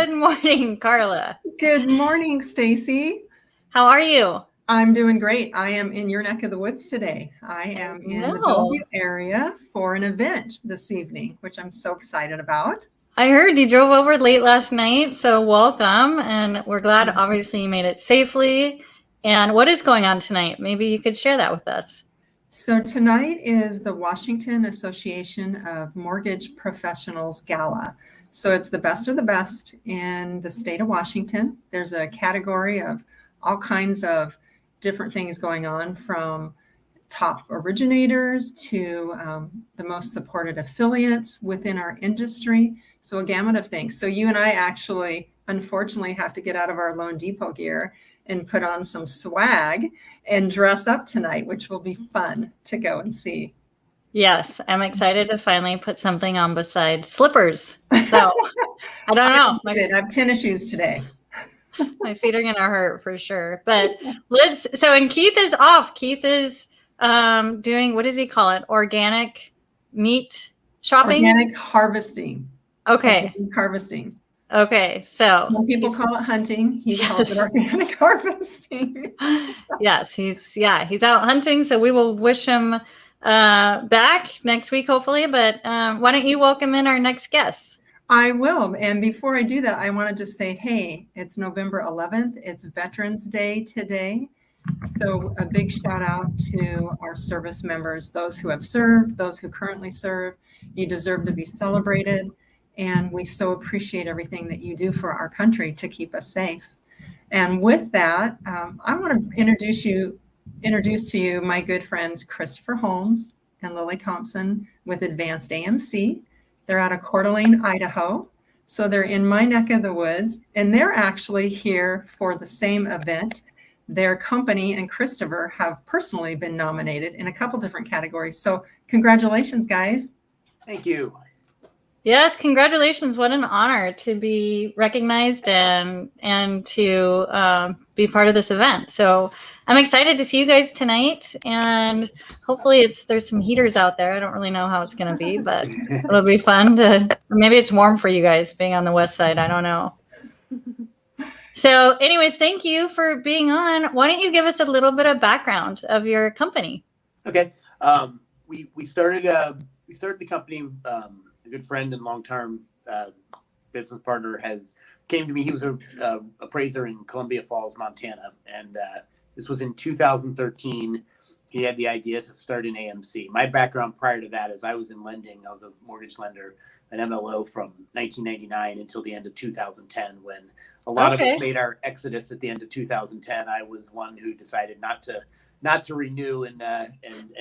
Good morning, Carla. Good morning, Stacy. How are you? I'm doing great. I am in your neck of the woods today. I am in the Bellevue area for an event this evening, which I'm so excited about. I heard you drove over late last night, so welcome. And we're glad, obviously, you made it safely. And what is going on tonight? Maybe you could share that with us. So tonight is the Washington Association of Mortgage Professionals Gala. So it's the best of the best in the state of Washington. There's a category of all kinds of different things going on, from top originators to the most supported affiliates within our industry. So a gamut of things. So you and I actually, unfortunately, have to get out of our Loan Depot gear and put on some swag and dress up tonight, which will be fun to go and see. Yes, I'm excited to finally put something on besides slippers. So I don't know. I have tennis shoes today. My feet are going to hurt for sure. But and Keith is off. Keith is doing, what does he call it? Organic meat shopping? Organic harvesting. Okay. Organic harvesting. Okay. So some people call it hunting. He calls it organic harvesting. Yes, he's out hunting. So we will wish him back next week, hopefully. But why don't you welcome in our next guest? I will. And before I do that, I want to just say, hey, it's November 11th. It's Veterans Day today. So a big shout out to our service members, those who have served, those who currently serve. You deserve to be celebrated. And we so appreciate everything that you do for our country to keep us safe. And with that, I want to introduce to you my good friends, Christopher Holmes and Lilly Thompson with Advanced AMC. They're out of Coeur d'Alene, Idaho. So they're in my neck of the woods, and they're actually here for the same event. Their company and Christopher have personally been nominated in a couple different categories. So congratulations, guys. Thank you. Yes, congratulations. What an honor to be recognized and to be part of this event. So I'm excited to see you guys tonight, and hopefully there's some heaters out there. I don't really know how it's going to be, but it'll be fun maybe it's warm for you guys being on the west side. I don't know. So anyways, thank you for being on. Why don't you give us a little bit of background of your company? Okay. We started the company. A good friend and long-term business partner came to me. He was a appraiser in Columbia Falls, Montana, and this was in 2013. He had the idea to start an AMC. My background prior to that is I was in lending. I was a mortgage lender, an MLO from 1999 until the end of 2010, when a lot of us made our exodus at the end of 2010. I was one who decided not to renew and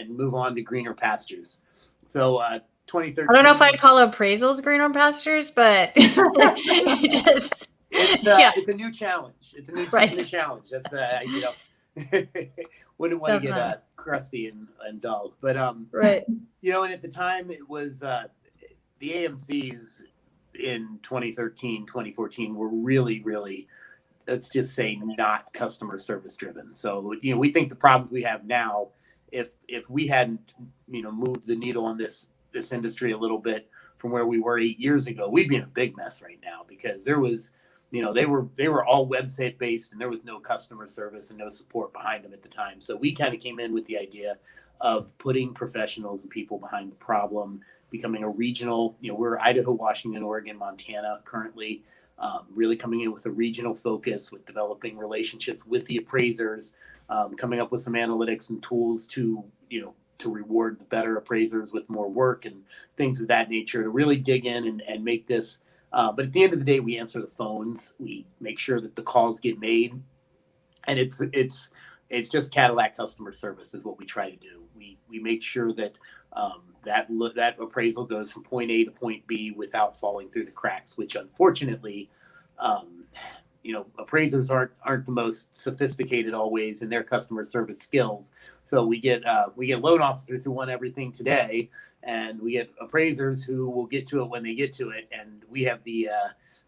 move on to greener pastures. So 2013. I don't know if I'd call appraisals greener pastures, but it's a new challenge. It's a new challenge. That's wouldn't want to get crusty and dull. But right. And at the time it was the AMCs in 2013, 2014 were really, really, let's just say, not customer service driven. So we think the problems we have now, if we hadn't moved the needle on this industry a little bit from where we were 8 years ago, we'd be in a big mess right now, because there was, they were all website based, and there was no customer service and no support behind them at the time. So we kind of came in with the idea of putting professionals and people behind the problem, becoming a regional, we're Idaho, Washington, Oregon, Montana currently, really coming in with a regional focus, with developing relationships with the appraisers, coming up with some analytics and tools to reward the better appraisers with more work and things of that nature, to really dig in and make this. But at the end of the day, we answer the phones. We make sure that the calls get made, and it's just Cadillac customer service is what we try to do. We make sure that that appraisal goes from point A to point B without falling through the cracks, which unfortunately, appraisers aren't the most sophisticated always in their customer service skills. So we get loan officers who want everything today, and we get appraisers who will get to it when they get to it. And we have the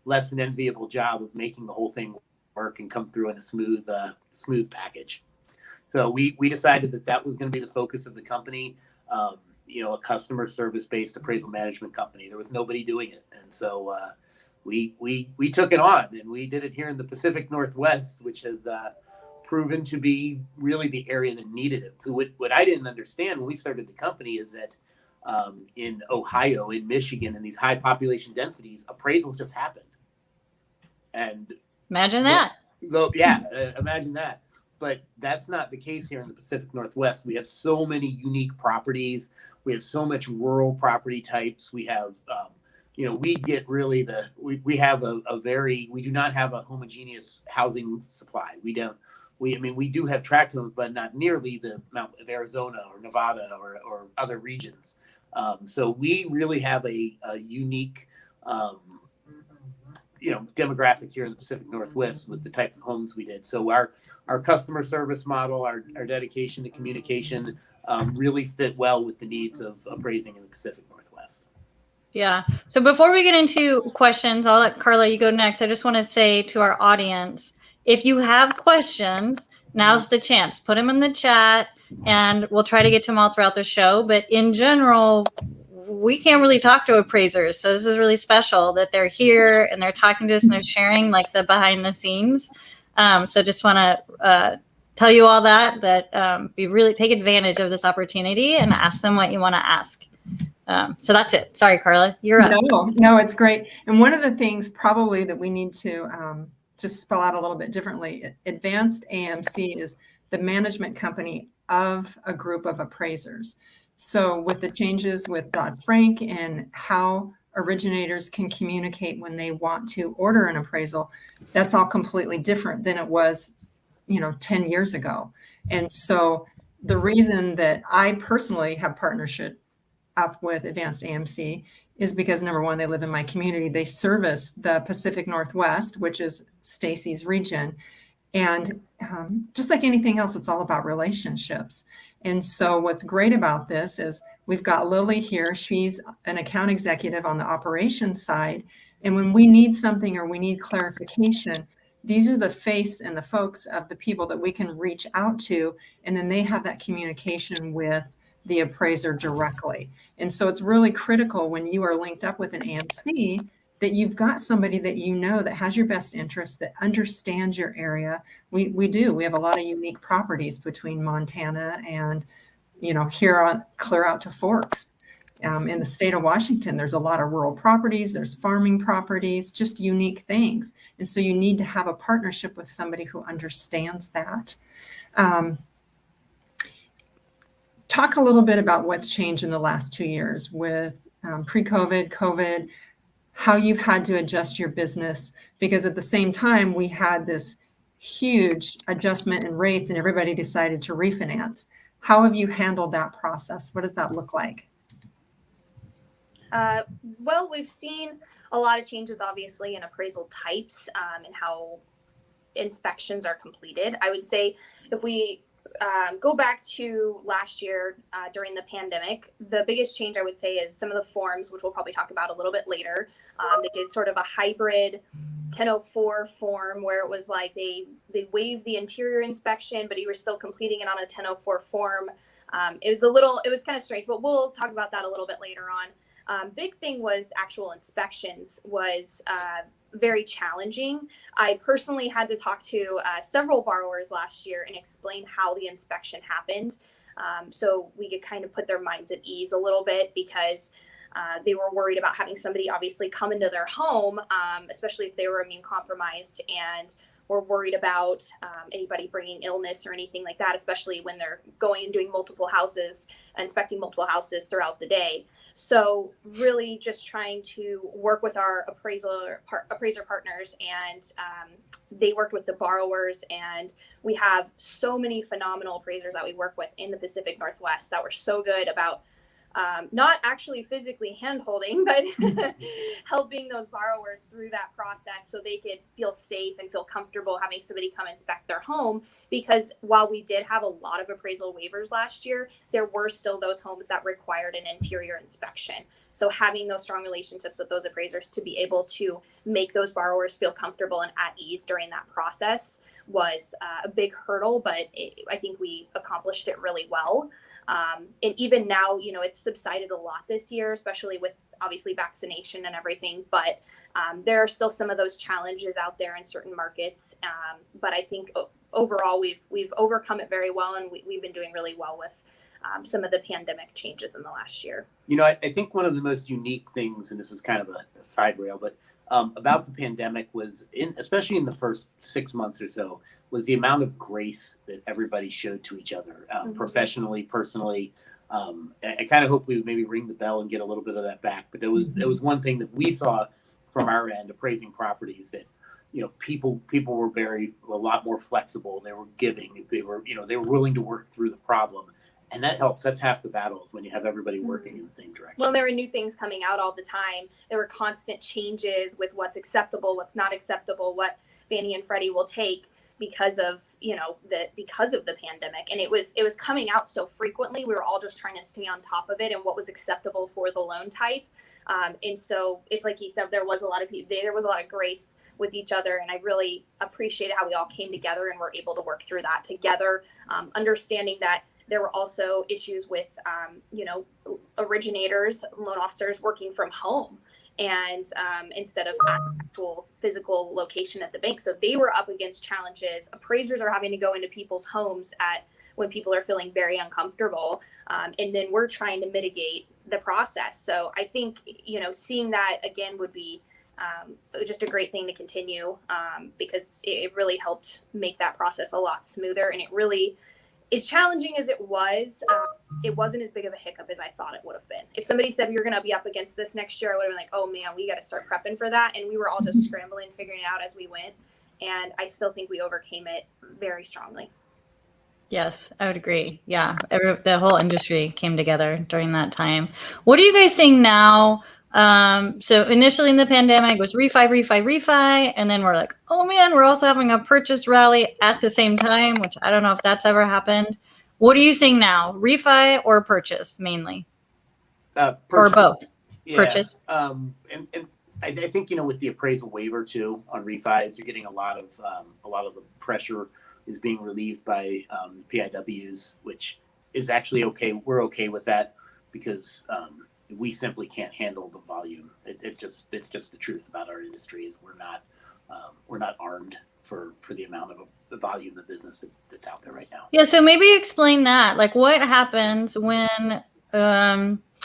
less than enviable job of making the whole thing work and come through in a smooth package. So we decided that was going to be the focus of the company. A customer service based appraisal management company. There was nobody doing it, and so we took it on, and we did it here in the Pacific Northwest, which has proven to be really the area that needed it. What I didn't understand when we started the company is that in Ohio, in Michigan, in these high population densities, appraisals just happened. And imagine that. Imagine that. But that's not the case here in the Pacific Northwest. We have so many unique properties. We have so much rural property types. We have, we get really we have we do not have a homogeneous housing supply. We do have tract homes, but not nearly the amount of Arizona or Nevada or other regions. So we really have a unique, demographic here in the Pacific Northwest with the type of homes we did. So our customer service model, our dedication to communication really fit well with the needs of appraising in the Pacific Northwest. Yeah. So before we get into questions, I'll let Carla, you go next. I just want to say to our audience, if you have questions, now's the chance. Put them in the chat and we'll try to get to them all throughout the show. But in general, we can't really talk to appraisers. So this is really special that they're here and they're talking to us and they're sharing like the behind the scenes. So just want to tell you all that we really take advantage of this opportunity and ask them what you want to ask. So that's it. Sorry, Carla, you're up. No, it's great. And one of the things probably that we need to just spell out a little bit differently, Advanced AMC is the management company of a group of appraisers. So with the changes with Dodd-Frank and how originators can communicate when they want to order an appraisal, that's all completely different than it was, 10 years ago. And so the reason that I personally have partnership up with Advanced AMC is because, number one, they live in my community. They service the Pacific Northwest, which is Stacy's region. And just like anything else, it's all about relationships. And so what's great about this is we've got Lilly here. She's an account executive on the operations side. And when we need something or we need clarification, these are the face and the folks of the people that we can reach out to. And then they have that communication with the appraiser directly. And so it's really critical when you are linked up with an AMC that you've got somebody that that has your best interest, that understands your area. We do. We have a lot of unique properties between Montana and, here clear out to Forks. In the state of Washington, there's a lot of rural properties, there's farming properties, just unique things. And so you need to have a partnership with somebody who understands that. Talk a little bit about what's changed in the last 2 years with pre-COVID, COVID, how you've had to adjust your business, because at the same time, we had this huge adjustment in rates and everybody decided to refinance. How have you handled that process? What does that look like? Well, we've seen a lot of changes, obviously, in appraisal types and how inspections are completed. I would say if we go back to last year during the pandemic, the biggest change I would say is some of the forms, which we'll probably talk about a little bit later. They did sort of a hybrid 1004 form where it was like they waived the interior inspection, but you were still completing it on a 1004 form. It was kind of strange, but we'll talk about that a little bit later on. Big thing was actual inspections was very challenging. I personally had to talk to several borrowers last year and explain how the inspection happened. So we could kind of put their minds at ease a little bit because they were worried about having somebody obviously come into their home, especially if they were immune compromised, and were worried about anybody bringing illness or anything like that, especially when they're going and doing multiple houses, inspecting multiple houses throughout the day. So really just trying to work with our appraiser partners, and they worked with the borrowers, and we have so many phenomenal appraisers that we work with in the Pacific Northwest that were so good about not actually physically hand-holding, but helping those borrowers through that process so they could feel safe and feel comfortable having somebody come inspect their home. Because while we did have a lot of appraisal waivers last year, there were still those homes that required an interior inspection. So having those strong relationships with those appraisers to be able to make those borrowers feel comfortable and at ease during that process was a big hurdle, but I think we accomplished it really well. And even now, it's subsided a lot this year, especially with obviously vaccination and everything. But There are still some of those challenges out there in certain markets, but I think overall we've overcome it very well, and we've been doing really well with some of the pandemic changes in the last year. I think one of the most unique things, and this is kind of a side rail, but about the pandemic was, especially in the first 6 months or so, was the amount of grace that everybody showed to each other, professionally, personally. I kind of hope we would maybe ring the bell and get a little bit of that back. But it was one thing that we saw from our end, appraising properties, that people were a lot more flexible. They were giving. They were willing to work through the problem. And that helps. That's half the battle, is when you have everybody working in the same direction. Well, there were new things coming out all the time. There were constant changes with what's acceptable, what's not acceptable, what Fannie and Freddie will take because of the pandemic. And it was coming out so frequently. We were all just trying to stay on top of it and what was acceptable for the loan type. And so it's like he said, there was a lot of grace with each other, and I really appreciated how we all came together and were able to work through that together, understanding that there were also issues with, originators, loan officers working from home, and instead of actual physical location at the bank. So they were up against challenges. Appraisers are having to go into people's homes when people are feeling very uncomfortable. And then we're trying to mitigate the process. So I think, seeing that again would be just a great thing to continue, because it really helped make that process a lot smoother. And it really, as challenging as it wasn't as big of a hiccup as I thought it would have been. If somebody said you're going to be up against this next year, I would have been like, oh man, we got to start prepping for that. And we were all just scrambling, figuring it out as we went. And I still think we overcame it very strongly. Yes, I would agree. Yeah, the whole industry came together during that time. What are you guys seeing now? So initially in the pandemic was refi, and then we're like, oh man, we're also having a purchase rally at the same time, which I don't know if that's ever happened. What are you seeing now? Refi or purchase mainly? Purchase. Or both? Yeah. Purchase. And I think, with the appraisal waiver too on refis, you're getting a lot of the pressure is being relieved by PIWs, which is actually okay. We're okay with that because we simply can't handle the volume. It's just the truth about our industry is we're not armed for the amount of the volume of business that's out there right now. Yeah. So maybe explain that. Like, what happens when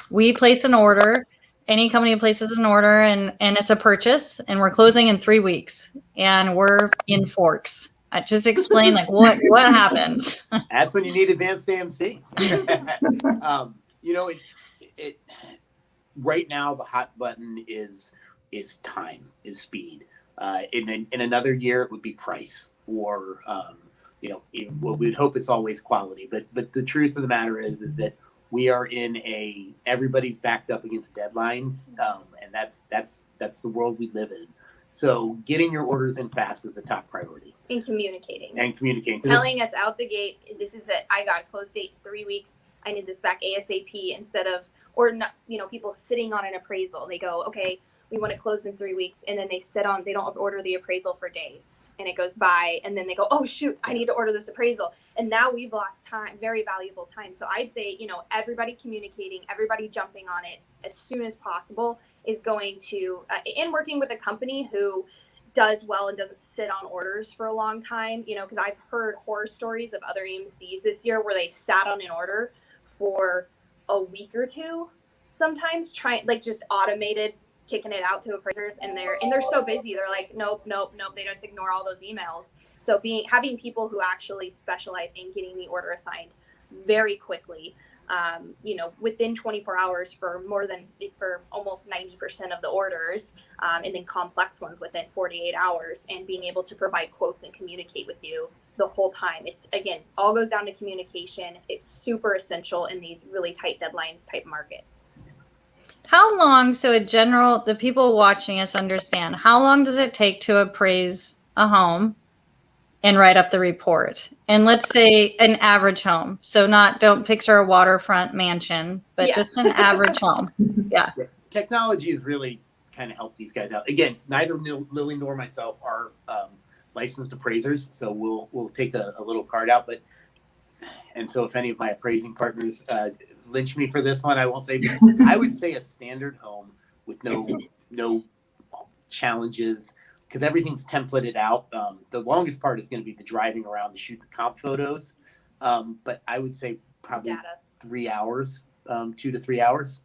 we place an order? Any company places an order and it's a purchase, and we're closing in 3 weeks, and we're in Forks. Just explain what happens. That's when you need advanced AMC. It right now the hot button is time, is speed. In another year it would be price, or we'd hope it's always quality. But the truth of the matter is that we are in everybody's backed up against deadlines, and that's the world we live in. So getting your orders in fast is a top priority. And communicating. Telling us out the gate, this is it. I got a close date in 3 weeks. I need this back ASAP, instead of, or not, people sitting on an appraisal. They go, okay, we want to close in 3 weeks. And then they don't order the appraisal for days, and it goes by. And then they go, oh shoot, I need to order this appraisal. And now we've lost time, very valuable time. So I'd say, everybody communicating, everybody jumping on it as soon as possible is going to, and working with a company who does well and doesn't sit on orders for a long time, because I've heard horror stories of other AMCs this year where they sat on an order for a week or two, sometimes just automated kicking it out to appraisers, and they're so busy, they're like, nope, they just ignore all those emails. So having people who actually specialize in getting the order assigned very quickly, within 24 hours for almost 90% of the orders, and then complex ones within 48 hours, and being able to provide quotes and communicate with you the whole time. It's, again, all goes down to communication. It's super essential in these really tight deadlines type market. How long, so the people watching us understand, how long does it take to appraise a home and write up the report? And let's say an average home. So don't picture a waterfront mansion, but just an average home. Yeah. Technology has really kind of helped these guys out. Again, neither Lilly nor myself are licensed appraisers, so we'll take a little card out. And so if any of my appraising partners lynch me for this one, I won't say. I would say a standard home with no challenges because everything's templated out. The longest part is going to be the driving around to shoot the comp photos. But I would say probably Data. 3 hours, 2 to 3 hours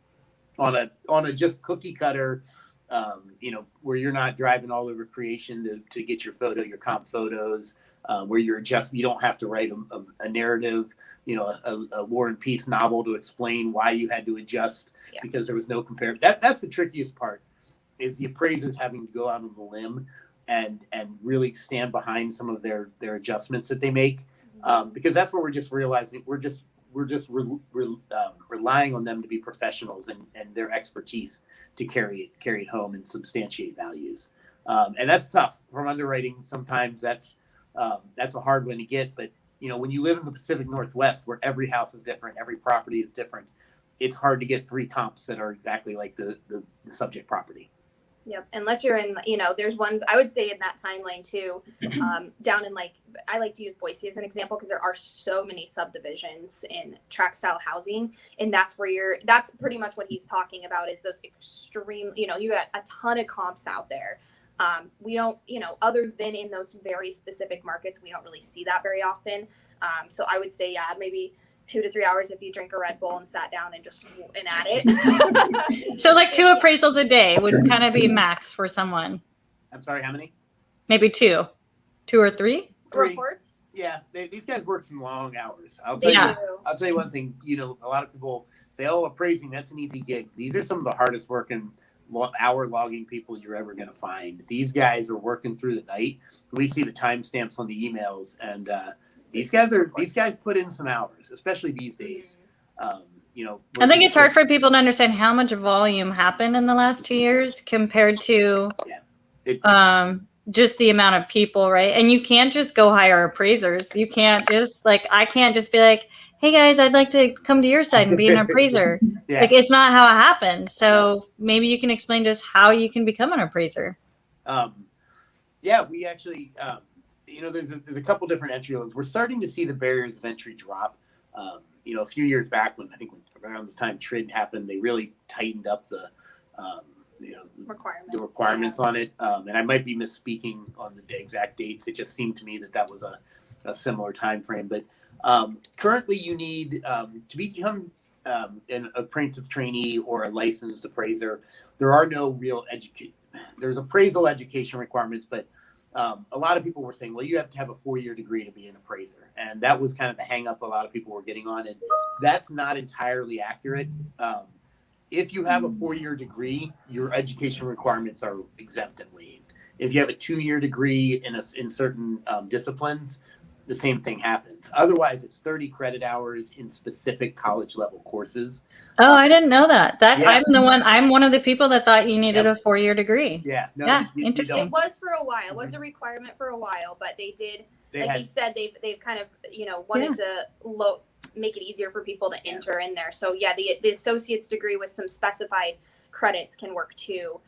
on a just cookie cutter, where you're not driving all over creation to get your comp photos, where you don't have to write a narrative, a War and Peace novel to explain why you had to adjust because there was no compare. That's the trickiest part, is the appraisers having to go out on the limb and really stand behind some of their adjustments that they make, because that's what we're just realizing. We're just relying on them to be professionals and their expertise to carry it home and substantiate values, and that's tough from underwriting. Sometimes that's a hard one to get, but when you live in the Pacific Northwest, where every house is different, every property is different, it's hard to get 3 comps that are exactly like the subject property. Yep. Unless you're in, there's ones I would say in that timeline too, down in I like to use Boise as an example because there are so many subdivisions in tract style housing. And that's pretty much what he's talking about is those extreme, you got a ton of comps out there. We don't, other than in those very specific markets, we don't really see that very often. So I would say, maybe 2 to 3 hours if you drink a Red Bull and sat down and at it. So like 2 appraisals a day would kind of be max for someone. I'm sorry, how many? Maybe 2 or 3 reports. Yeah, these guys work some long hours. I'll They tell do. you one thing. A lot of people say, "Oh, appraising, that's an easy gig." These are some of the hardest working hour logging people you're ever going to find. These guys are working through the night. We see the timestamps on the emails, and these guys put in some hours, especially these days. I think it's hard for people to understand how much volume happened in the last 2 years compared to just the amount of people, right? And you can't just go hire appraisers. You can't just I can't just be like, hey guys, I'd like to come to your side and be an appraiser. Yeah. It's not how it happens. So maybe you can explain to us how you can become an appraiser. We actually, there's a couple different entry levels. We're starting to see the barriers of entry drop. A few years back when around this time TRID happened, they really tightened up the requirements on it. And I might be misspeaking on the exact dates. It just seemed to me that was a similar time frame. But currently you need to become an apprentice trainee or a licensed appraiser. There are no real there's appraisal education requirements, but a lot of people were saying, well, you have to have a 4-year degree to be an appraiser. And that was kind of the hang up a lot of people were getting on. And that's not entirely accurate. If you have a 4-year degree, your education requirements are exempt and waived. If you have a 2-year degree in certain disciplines, the same thing happens. Otherwise, it's 30 credit hours in specific college level courses. Oh, I didn't know that. I'm one of the people that thought you needed a 4-year degree. Yeah. No, yeah. You Interesting. don't. It was for a while. It was a requirement for a while, but they did. He said, they've kind of wanted to make it easier for people to enter in there. So the associate's degree with some specified credits can work too.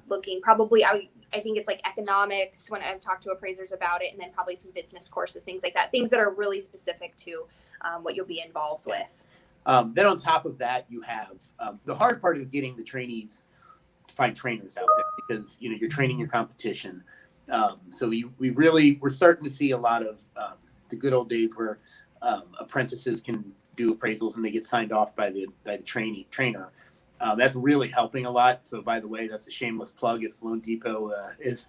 Looking probably I think it's like economics when I've talked to appraisers about it, and then probably some business courses, things like that, things that are really specific to what you'll be involved with. Then on top of that, you have the hard part is getting the trainees to find trainers out there because you're training your competition. So we're starting to see a lot of the good old days where apprentices can do appraisals and they get signed off by the trainer. That's really helping a lot. So by the way, that's a shameless plug if Loan Depot is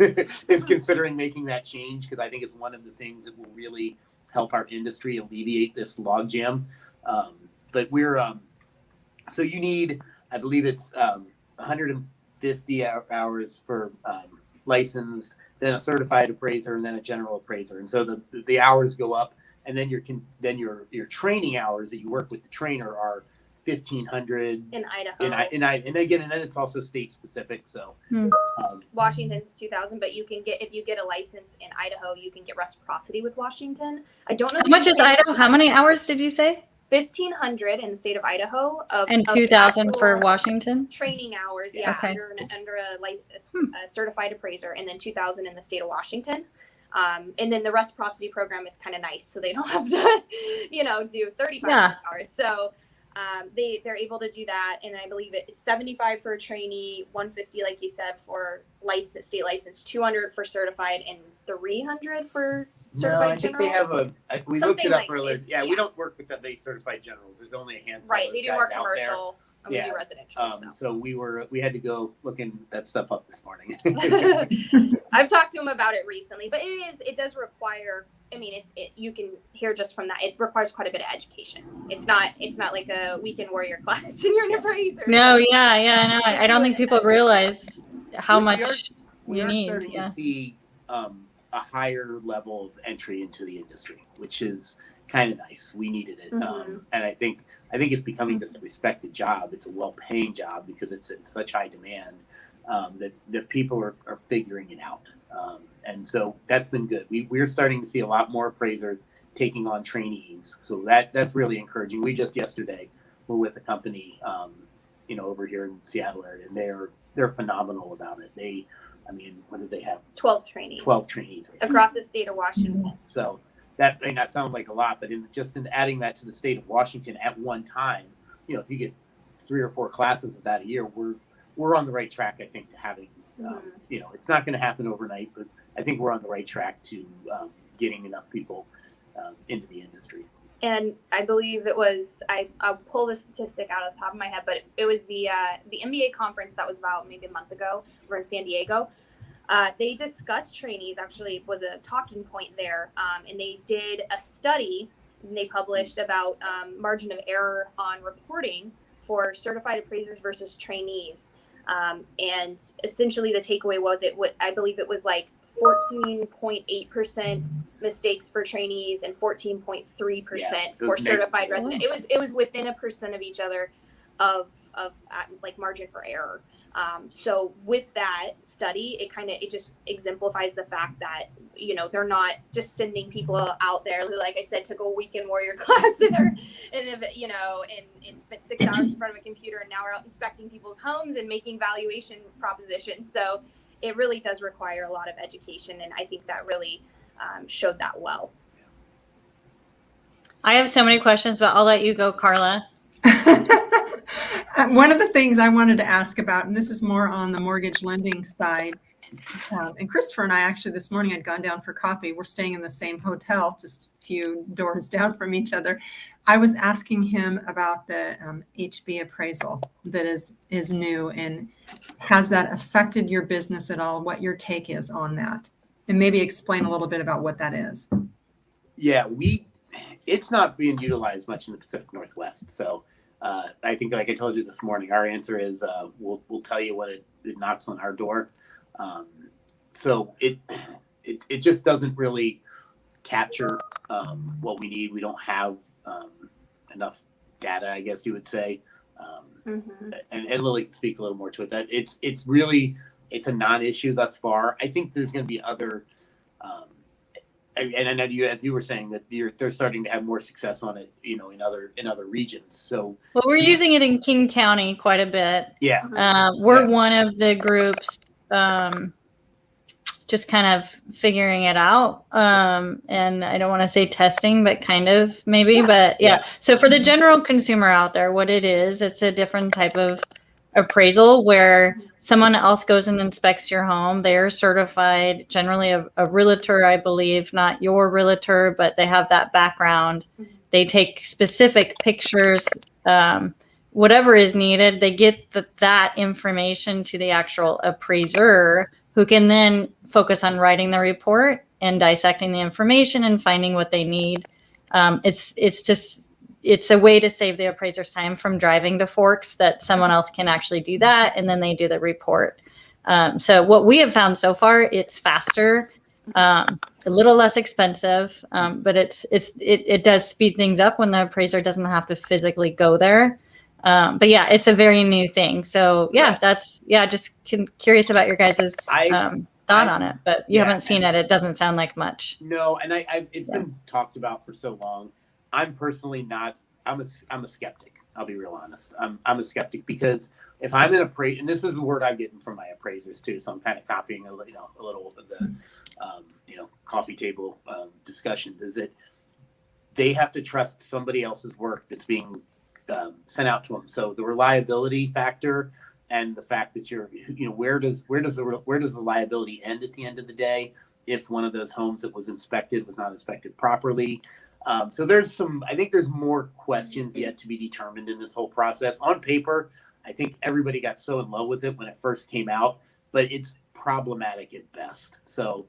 considering making that change, because I think it's one of the things that will really help our industry alleviate this logjam. But so you need, I believe it's 150 hours for licensed, then a certified appraiser, and then a general appraiser. And so the hours go up, and then your training hours that you work with the trainer are 1,500 in Idaho. And then it's also state specific. So Washington's 2,000, but if you get a license in Idaho, you can get reciprocity with Washington. I don't know how much is Idaho. How many hours did you say? 1,500 in the state of Idaho and 2,000 for Washington training hours. Okay. under a certified appraiser, and then 2,000 in the state of Washington. And then the reciprocity program is kind of nice, so they don't have to do 35 hours. So They're able to do that, and I believe it's 75 for a trainee, 150, like you said, for license, state license, 200 for certified, and 300 for certified No, I think general. they have we looked Something it up like earlier. it, Yeah, yeah. we don't work with that many certified generals. There's only a handful. Right, of they those do more guys out there. commercial, and we Yeah. do residential. So we had to go looking that stuff up this morning. I've talked to him about it recently, but it does require. I mean, you can hear just from that, it requires quite a bit of education. It's not like a weekend warrior class and you're an appraiser. No, yeah, no, I don't think people realize how much we you are need. starting to see a higher level of entry into the industry, which is kind of nice. We needed it, and I think it's becoming just a respected job. It's a well-paying job because it's in such high demand that people are figuring it out. And so that's been good. We're starting to see a lot more appraisers taking on trainees. So that's really encouraging. We just yesterday were with a company, over here in Seattle area, and they're phenomenal about it. What did they have? 12 trainees. 12 trainees. Across the state of Washington. So that may not sound like a lot, but in adding that to the state of Washington at one time, if you get 3 or 4 classes of that a year, we're on the right track, I think, to having, it's not going to happen overnight, but I think we're on the right track to getting enough people into the industry. And I believe it was, I'll pull the statistic out of the top of my head, but it was the MBA conference that was about maybe a month ago. We're in San Diego. They discussed trainees, actually was a talking point there. And they did a study and they published about margin of error on reporting for certified appraisers versus trainees. And essentially the takeaway was I believe it was like 14.8% mistakes for trainees and 14.3% for certified resident. It was within 1% of each other of like margin for error. So with that study, it just exemplifies the fact that, they're not just sending people out there who, like I said, took a weekend warrior class and spent 6 hours in front of a computer, and now we're out inspecting people's homes and making valuation propositions. So it really does require a lot of education, and I think that really showed that well. I have so many questions, but I'll let you go, Carla. One of the things I wanted to ask about, and this is more on the mortgage lending side, and Christopher and I actually this morning had gone down for coffee. We're staying in the same hotel, just a few doors down from each other. I was asking him about the HB appraisal that is new, and has that affected your business at all? What your take is on that, and maybe explain a little bit about what that is. Yeah, it's not being utilized much in the Pacific Northwest. So I think, like I told you this morning, our answer is we'll tell you when it knocks on our door. So it just doesn't really capture what we need. We don't have enough data, I guess you would say. And Lilly can speak a little more to it. That it's a non-issue thus far. I think there's going to be other. And I know as you were saying, that they're starting to have more success on it, in other regions. So we're using it in King County quite a bit. Yeah, we're one of the groups, just kind of figuring it out. And I don't want to say testing, but kind of maybe. Yeah. But yeah. So for the general consumer out there, what it is, it's a different type of appraisal where someone else goes and inspects your home. They're certified, generally a realtor, I believe, not your realtor, but they have that background. They take specific pictures, whatever is needed. They get that information to the actual appraiser, who can then focus on writing the report and dissecting the information and finding what they need. It's a way to save the appraiser's time from driving to Forks, that someone else can actually do that, and then they do the report. So what we have found so far, it's faster, a little less expensive, but it does speed things up when the appraiser doesn't have to physically go there. But yeah, it's a very new thing. So yeah, just curious about your guys' thought on it, but you haven't seen it. It doesn't sound like much. No, and it's been talked about for so long. I'm personally not. I'm a skeptic. I'll be real honest. I'm a skeptic because if I'm an appraiser, and this is the word I'm getting from my appraisers too, so I'm kind of copying a little of the coffee table discussions. Is that they have to trust somebody else's work that's being sent out to them. So the reliability factor and the fact that where does the liability end at the end of the day if one of those homes that was inspected was not inspected properly. So I think there's more questions yet to be determined in this whole process. On paper, I think everybody got so in love with it when it first came out, but it's problematic at best. So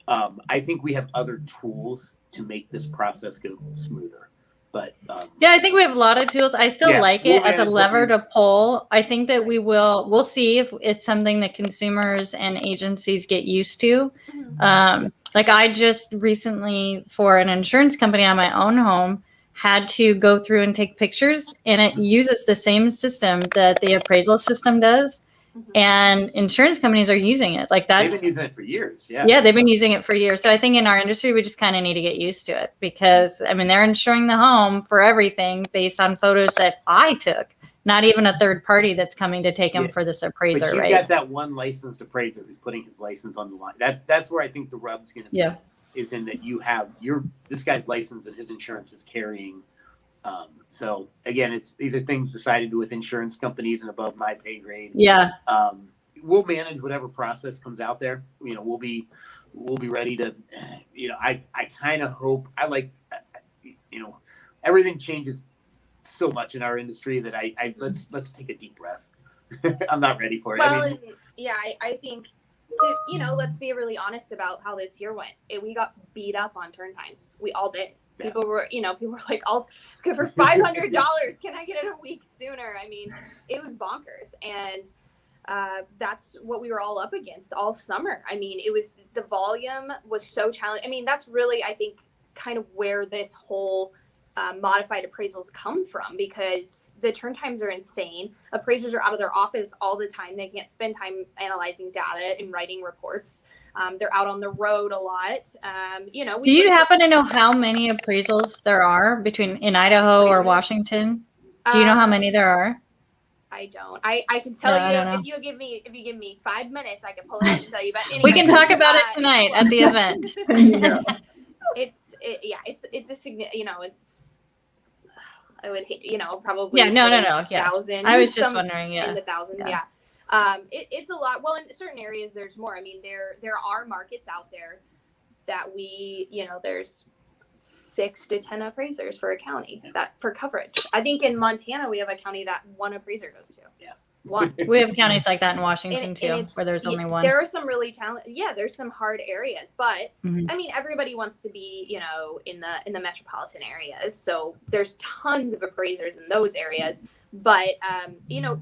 I think we have other tools to make this process go smoother. But yeah, I think we have a lot of tools. I still like it as a lever to pull. I think that we'll see if it's something that consumers and agencies get used to. Like I just recently, for an insurance company on my own home, had to go through and take pictures, and it uses the same system that the appraisal system does. And insurance companies are using it. Like they've been using it for years. Yeah, they've been using it for years. So I think in our industry, we just kind of need to get used to it because, I mean, they're insuring the home for everything based on photos that I took, not even a third party that's coming to take them for this appraiser, but right? You've got that one licensed appraiser who's putting his license on the line. That's where I think the rub's going to be, is in that you have this guy's license and his insurance is carrying. So again, these are things decided with insurance companies and above my pay grade. Yeah. We'll manage whatever process comes out there. We'll be ready to, I kind of hope, everything changes so much in our industry that let's take a deep breath. I'm not ready for it. Well, I think let's be really honest about how this year went. We got beat up on turn times. We all did. Yeah. People were like, I'll go for $500. Can I get it a week sooner? I mean, it was bonkers. And that's what we were all up against all summer. I mean, the volume was so challenging. I mean, that's really, I think, kind of where this whole modified appraisals come from, because the turn times are insane. Appraisers are out of their office all the time. They can't spend time analyzing data and writing reports. They're out on the road a lot. Do you happen to know how many appraisals there are in Idaho or Washington? Do you know how many there are? I don't. I can tell you if you give me 5 minutes, I can pull it up and tell you. But anyway, we can talk about it tonight at the event. It's a significant. I would hate, probably. Yeah. No. Yeah. 1,000. I was just wondering. Yeah. In the thousands. Yeah. It's a lot. Well, in certain areas, there's more. I mean, there are markets out there that there's 6 to 10 appraisers for a county for coverage. I think in Montana we have a county that one appraiser goes to. Yeah. One. We have counties like that in Washington too, where there's only one. There are some really talented. Yeah, there's some hard areas, but I mean, everybody wants to be, in the metropolitan areas. So there's tons of appraisers in those areas. But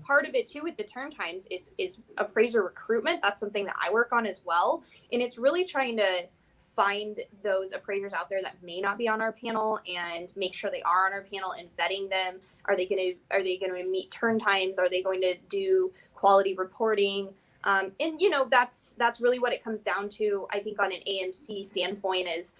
part of it too with the turn times is appraiser recruitment. That's something that I work on as well, and it's really trying to find those appraisers out there that may not be on our panel and make sure they are on our panel and vetting them. Are they going to meet turn times? Are they going to do quality reporting? And that's really what it comes down to. I think on an AMC standpoint is,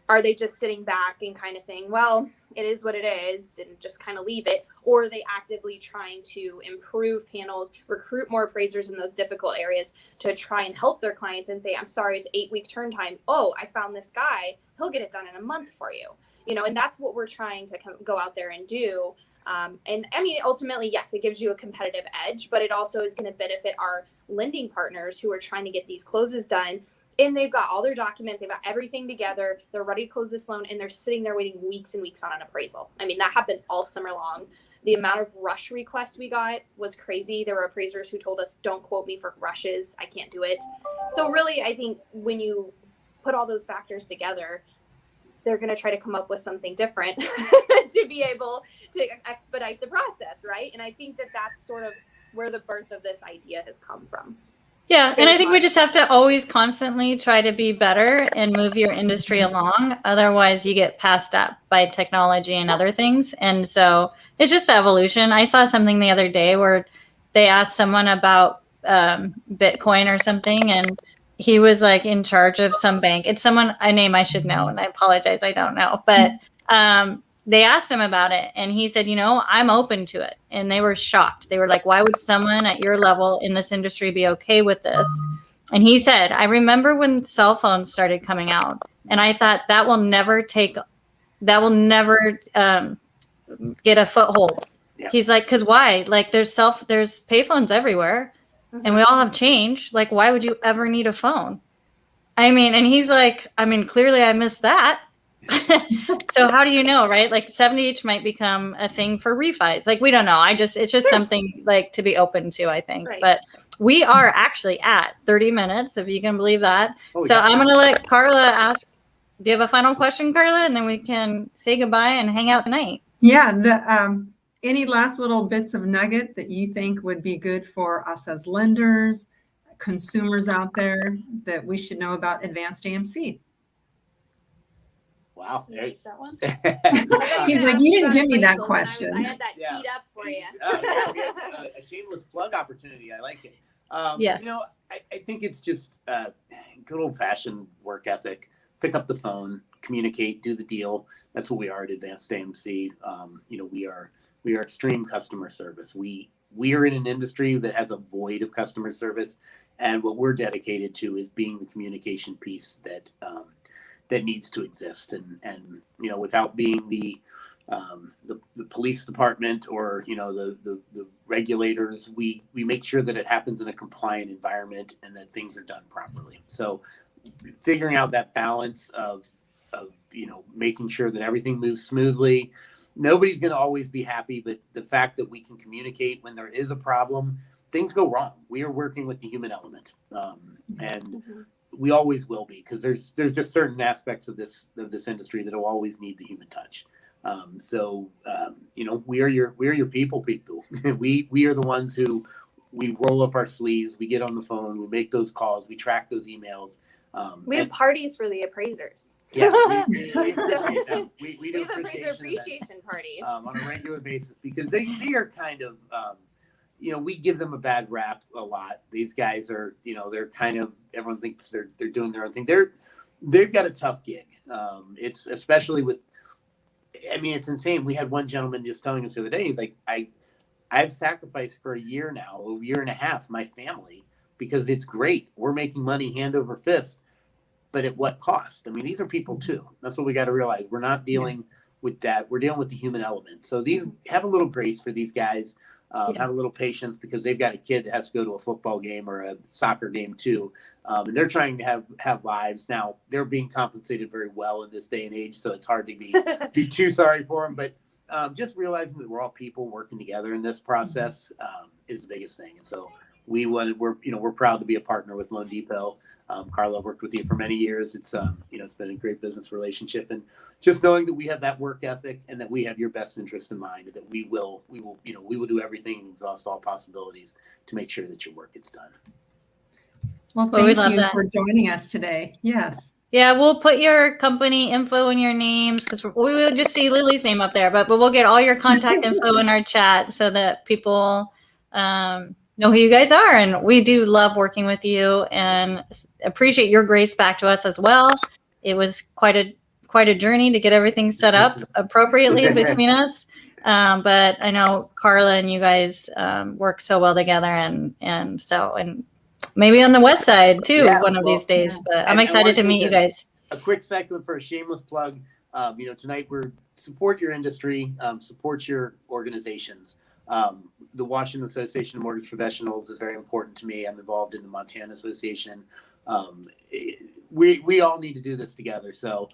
are they just sitting back and kind of saying, well, it is what it is, and just kind of leave it? Or are they actively trying to improve panels, recruit more appraisers in those difficult areas to try and help their clients and say, I'm sorry, it's 8-week turn time. Oh, I found this guy. He'll get it done in a month for you. And that's what we're trying to go out there and do. And I mean, ultimately, yes, it gives you a competitive edge, but it also is going to benefit our lending partners who are trying to get these closes done. And they've got all their documents, they've got everything together, they're ready to close this loan, and they're sitting there waiting weeks and weeks on an appraisal. I mean, that happened all summer long. The amount of rush requests we got was crazy. There were appraisers who told us, don't quote me for rushes, I can't do it. So really, I think when you put all those factors together, they're going to try to come up with something different to be able to expedite the process, right? And I think that's sort of where the birth of this idea has come from. Yeah, and I think we just have to always constantly try to be better and move your industry along. Otherwise, you get passed up by technology and other things. And so it's just evolution. I saw something the other day where they asked someone about Bitcoin or something, and he was like in charge of some bank. It's a name I should know, and I apologize, I don't know. But they asked him about it, and he said, I'm open to it. And they were shocked. They were like, why would someone at your level in this industry be okay with this? And he said, I remember when cell phones started coming out, and I thought that will never get a foothold Yeah. He's like, because why? Like there's payphones everywhere and we all have change. Like, why would you ever need a phone? I mean, and he's like, I mean, clearly I missed that. So how do you know, right? Like 70H might become a thing for refis. Like, we don't know. It's just something like to be open to, I think. Right. But we are actually at 30 minutes, if you can believe that. Holy So cow. I'm going to let Carla ask, do you have a final question, Carla? And then we can say goodbye and hang out tonight. Yeah. Any last little bits of nugget that you think would be good for us as lenders, consumers out there that we should know about Advanced AMC? Wow. Can you take that one? He's like, you didn't give me that question. I had that Yeah. teed up for you. A shameless plug opportunity. I like it. Yeah. You know, I think it's just good old fashioned work ethic. Pick up the phone, communicate, do the deal. That's what we are at Advanced AMC. You know, we are extreme customer service. We are in an industry that has a void of customer service, and what we're dedicated to is being the communication piece that needs to exist. And you know, without being the police department or you know the regulators, we make sure that it happens in a compliant environment and that things are done properly. So figuring out that balance of you know, making sure that everything moves smoothly. Nobody's going to always be happy, but the fact that we can communicate when there is a problem, things go wrong. We are working with the human element, and we always will be, because there's just certain aspects of this industry that will always need the human touch. You know, we are your people. we are the ones who we roll up our sleeves, we get on the phone, we make those calls, we track those emails. We have parties for the appraisers. Yeah, we appreciate them. We do have appraiser events, appreciation parties on a regular basis, because they are kind of, you know, we give them a bad rap a lot. These guys are, you know, they're kind of, everyone thinks they're doing their own thing. They've got a tough gig. It's especially with, I mean, it's insane. We had one gentleman just telling us the other day, he's like, I've sacrificed for a year now, a year and a half, my family, because it's great. We're making money hand over fist, but at what cost? I mean, these are people too. That's what we got to realize. We're not dealing with that. We're dealing with the human element. So have a little grace for these guys. Have a little patience, because they've got a kid that has to go to a football game or a soccer game too. And they're trying to have lives. Now they're being compensated very well in this day and age. So it's hard to be too sorry for them, but just realizing that we're all people working together in this process is the biggest thing. And so we're proud to be a partner with Loan Depot. Carla, I've worked with you for many years. It's it's been a great business relationship, and just knowing that we have that work ethic and that we have your best interest in mind, and that we will do everything and exhaust all possibilities to make sure that your work gets done. Well, we thank love you that. for joining us today. Yes. Yeah, we'll put your company info and your names, because we will just see Lily's name up there, but we'll get all your contact info in our chat so that people know who you guys are. And we do love working with you and appreciate your grace back to us as well. It was quite a journey to get everything set up appropriately between us. But I know Carla and you guys work so well together, and maybe on the west side too, one of these days. But I'm excited to meet you guys. A quick segment for a shameless plug. Tonight we're support your industry, support your organizations. The Washington Association of Mortgage Professionals is very important to me. I'm involved in the Montana Association. We all need to do this together. So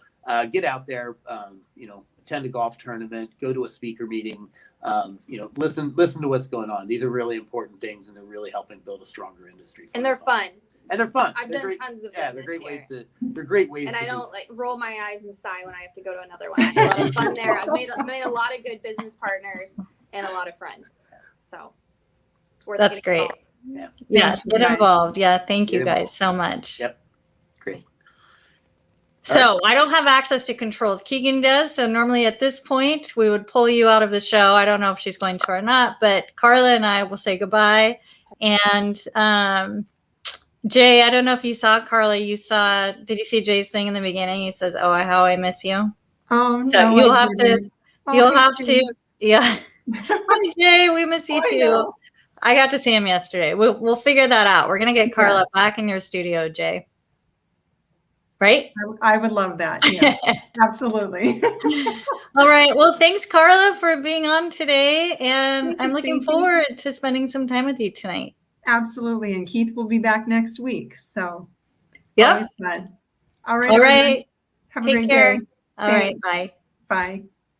get out there, attend a golf tournament, go to a speaker meeting, listen to what's going on. These are really important things, and they're really helping build a stronger industry. And they're fun. And they're fun. I've done tons of them. Yeah, they're great ways to. They're great ways. And I don't roll my eyes and sigh when I have to go to another one. I have a lot of fun there. I've made a lot of good business partners and a lot of friends. So it's worth. That's great. Involved. Yeah, get involved. Yeah, thank you guys so much. Yep. Great. So I don't have access to controls. Keegan does. So normally at this point, we would pull you out of the show. I don't know if she's going to or not, but Carla and I will say goodbye. And Jay, I don't know if you saw Carla. Did you see Jay's thing in the beginning? He says, "Oh, how I miss you." Oh, no. So you'll have to. Yeah. Hi, Jay. We miss you too. Know. I got to see him yesterday. We'll figure that out. We're going to get Carla back in your studio, Jay. right? I would love that. Yes, absolutely. All right. Well, thanks, Carla, for being on today. And Thank you, I'm looking Stacey. forward to spending some time with you tonight. Absolutely. And Keith will be back next week. So Yep. always fun. All right. All everyone. right. Have a Take great care. day. All right. Thanks. Bye. Bye.